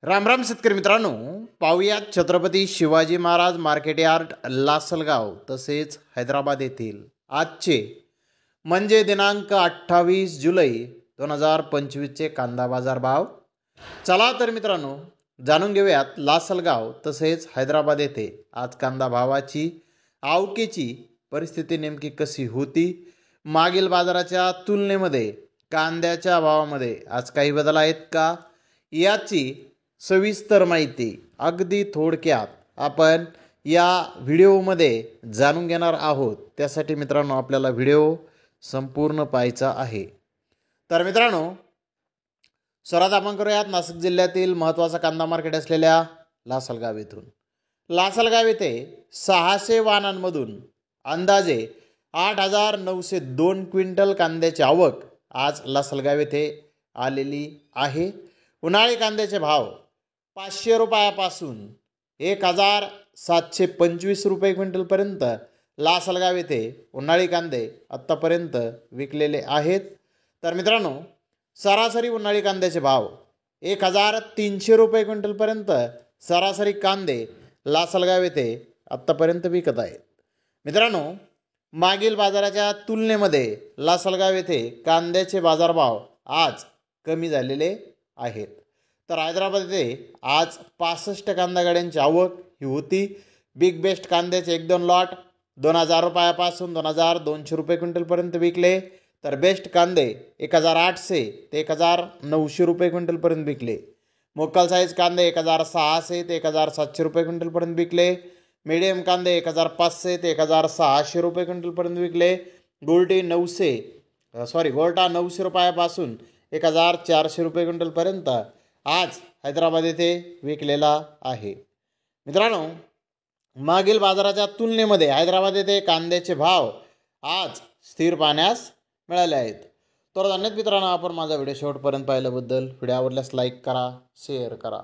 राम राम शेतकरी मित्रांनो, पाहुयात छत्रपती शिवाजी महाराज मार्केट यार्ड लासलगाव तसेच हैदराबाद येथील आजचे म्हणजे दिनांक 28 जुलै 2025चे कांदा बाजार भाव. चला तर मित्रांनो, जाणून घेऊयात लासलगाव तसेच हैदराबाद येथे आज कांदा भावाची आवकेची परिस्थिती नेमकी कशी होती. मागील बाजाराच्या तुलनेमध्ये कांद्याच्या भावामध्ये आज काही बदल आहेत का, याची सविस्तर माहिती अगदी थोडक्यात आपण या व्हिडिओमध्ये जाणून घेणार आहोत. त्यासाठी मित्रांनो आपल्याला व्हिडिओ संपूर्ण पाहायचा आहे. तर मित्रांनो, सर्वात आपण करूयात नाशिक जिल्ह्यातील महत्त्वाचा कांदा मार्केट असलेल्या लासलगाव येथून. लासलगाव येथे 600 वाहनांमधून अंदाजे 8,902 क्विंटल कांद्याची आवक आज लासलगाव येथे आलेली आहे. उन्हाळी कांद्याचे भाव 500 रुपयापासून 1,725 रुपये क्विंटलपर्यंत लासलगाव येथे उन्हाळी कांदे आत्तापर्यंत विकलेले आहेत. तर मित्रांनो, सरासरी उन्हाळी कांद्याचे भाव 1,300 रुपये क्विंटलपर्यंत सरासरी कांदे लासलगाव येथे आत्तापर्यंत विकत आहेत. मित्रांनो, मागील बाजाराच्या तुलनेमध्ये लासलगाव येथे कांद्याचे बाजारभाव आज कमी झालेले आहेत. तर हैदराबाद येथे आज 65 कांदा गाड्यांची आवक ही होती. बिग बेस्ट कांद्याचे 1-2 लॉट 2,000 रुपयापासून 2,200 रुपये क्विंटलपर्यंत विकले. तर बेस्ट कांदे 1,800 ते 1,900 रुपये क्विंटलपर्यंत विकले. मोकल साईज कांदे 1,600 ते 1,700 रुपये क्विंटलपर्यंत विकले. मीडियम कांदे 1,500 ते 1,600 रुपये क्विंटलपर्यंत विकले. गोल्टा 900 रुपयापासून 1,400 रुपये क्विंटलपर्यंत आज हैदराबाद येथे विकलेला आहे. मित्रांनो, मागील बाजाराच्या तुलनेमध्ये हैदराबाद येथे कांद्याचे भाव आज स्थिर पाहण्यास मिळाले आहेत. तर धन्यवाद मित्रांनो, आपण माझा व्हिडिओ शेवटपर्यंत पाहिल्याबद्दल. व्हिडिओ आवडल्यास लाईक करा, शेअर करा.